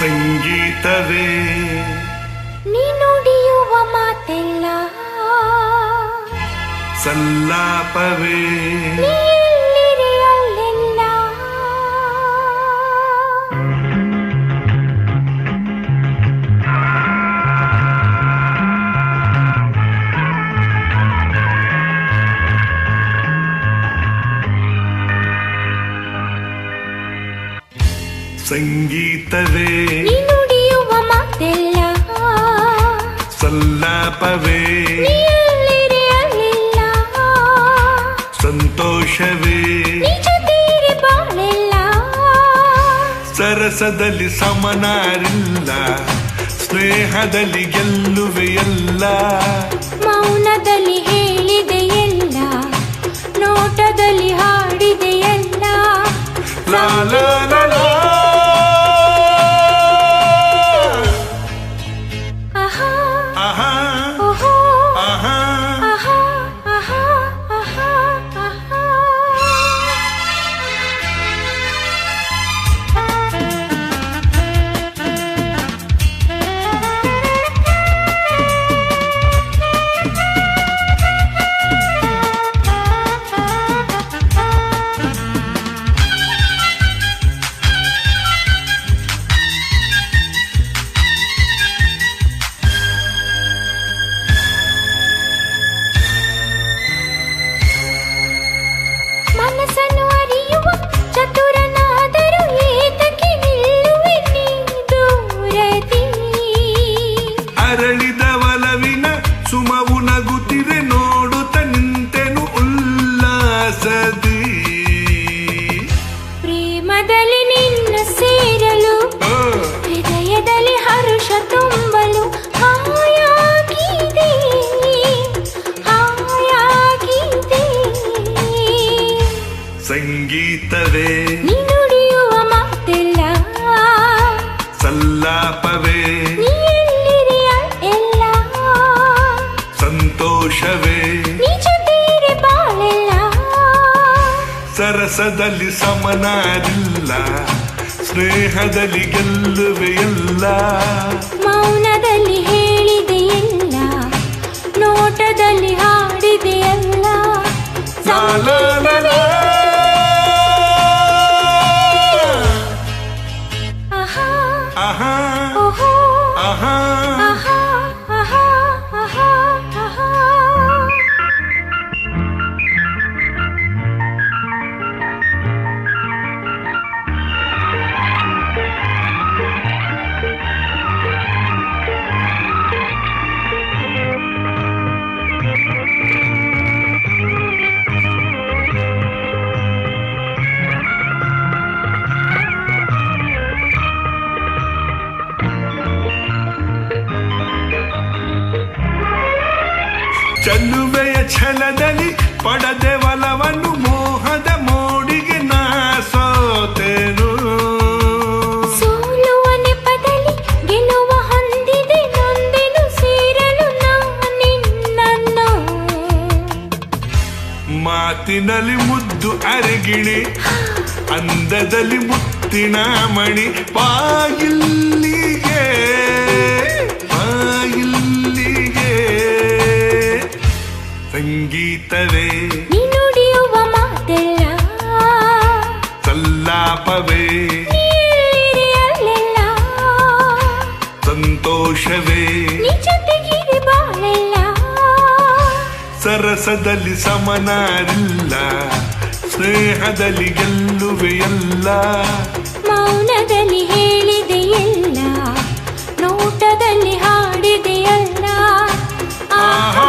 ಸಂಗೀತವೇ ನೀ ನುಡಿಯುವ ಮಾತೆಲ್ಲ ಸಲ್ಲಾಪವೇ ನೀ ಎಲ್ಲಿರೆ ಅಲ್ಲೆಲ್ಲ ಸಂಗೀತವೇ ನೀ ನುಡಿಯುವ ಮಾತೆಲ್ಲ ಸಲ್ಲಾಪವೇ ನೀ ಎಲ್ಲಿರೆ ಅಲ್ಲೆಲ್ಲ ಸಂತೋಷವೇ ನೀ ಜೊತೆಯಿರೆ ಬಾಳೆಲ್ಲ ಸರಸದಲ್ಲಿ ಸಮನಾರಿಲ್ಲ ಸ್ನೇಹದಲ್ಲಿ ಗೆಲ್ಲುವೆಯಲ್ಲ ಮೌನದಲ್ಲಿ ಹೇಳಿದೆಯಲ್ಲ ನೋಟದಲ್ಲಿ ಹಾಡಿದೆಯಲ್ಲ ಲಾ ಲಾ ಲಾ ಲಾ. ಆಹಾ ಆಹಾ ಓಹೋ ಆಹಾ ಆಹಾ ಆಹಾ ಆಹಾ ಆಹಾ ಮನಸ್ಸನ್ನು ಅರಿಯುವ ಚತುರನಾದರೂ ಏತಕ್ಕೆ ನಿಲ್ಲುವೆ ನೀ ದೂರದಿ ಅರಳಿದ ಒಲವಿನ ಸುಮವು ನಗುತ್ತಿರೆ ನೋಡುತ್ತ ನಿಂತೆನು ಉಲ್ಲಾಸದಿ ಪ್ರೇಮದಲ್ಲಿ ನಿನ್ನ ಸೇರಲು ಆ, ಹೃದಯದಲ್ಲಿ ಹರುಷ ತುಂಬಲು ಹಾಯಾಗಿದೆ ಹಾಯಾಗಿದೆ ಸಂಗೀತವೇ ನೀ ನುಡಿಯುವ ಮಾತೆಲ್ಲ ಸಲ್ಲಾಪವೇ ನೀ ಎಲ್ಲಿರೆಯ ಎಲ್ಲ ಸಂತೋಷವೇ ನೀ ಜೊತೆಯಿರೆ ಬಾಳೆಲ್ಲ ಸರಸದಲ್ಲಿ ಸಮನಾರಿಲ್ಲ ಸ್ನೇಹದಲ್ಲಿ ಗೆಲ್ಲುವೆಯಲ್ಲ ಮೌನದಲ್ಲಿ ಹೇಳಿದೆಯಲ್ಲ ನೋಟದಲ್ಲಿ ಹಾಡಿದೆಯಲ್ಲ ಲಾ ಲಾ ಲಾ ಲಾ. ಆಹಾ ಆಹಾ ಓಹೋ ಆಹಾ ಆಹಾ ಆಹಾ ಆಹಾ ಆಹಾ ಚೆಲ್ಲುವೆಯ ಛಲದಲ್ಲಿ ಪಡದೆ ಒಲವನ್ನು ಮೋಹದ ಮೋಡಿಗೆ ನಾ ಸೋತೆನು ಸೋಲುವ ನೆಪದಲ್ಲಿ ಗೆಲುವ ಹೊಂದಿದೆ ನೊಂದೆನು ಸೇರಲು ನಿನ್ನನ್ನು ಮಾತಿನಲ್ಲಿ ಮುದ್ದು ಅರಗಿಣಿ ಅಂದದಲ್ಲಿ ಮುತ್ತಿನ ಮಣಿ ಬಾಯಿಲ್ಲಿಗೆ ಬಾಯಿಲ್ಲಿಗೆ ಸಂಗೀತವೇ ನೀ ನುಡಿಯುವ ಮಾತೆಲ್ಲ ಸಲ್ಲಾಪವೇ ನೀ ಎಲ್ಲಿರೆ ಅಲ್ಲೆಲ್ಲ ಸಂತೋಷವೇ ನೀ ಜೊತೆಗಿರೆ ಬಾಳೆಲ್ಲ ಸರಸದಲ್ಲಿ ಸಮನಾರಿಲ್ಲ ಸ್ನೇಹದಲ್ಲಿ ಗೆಲ್ಲುವೆಯಲ್ಲ ಮೌನದಲ್ಲಿ ಹೇಳಿದೆಯಲ್ಲ ನೋಟದಲ್ಲಿ ಹಾಡಿದೆಯಲ್ಲ ಆಹಾ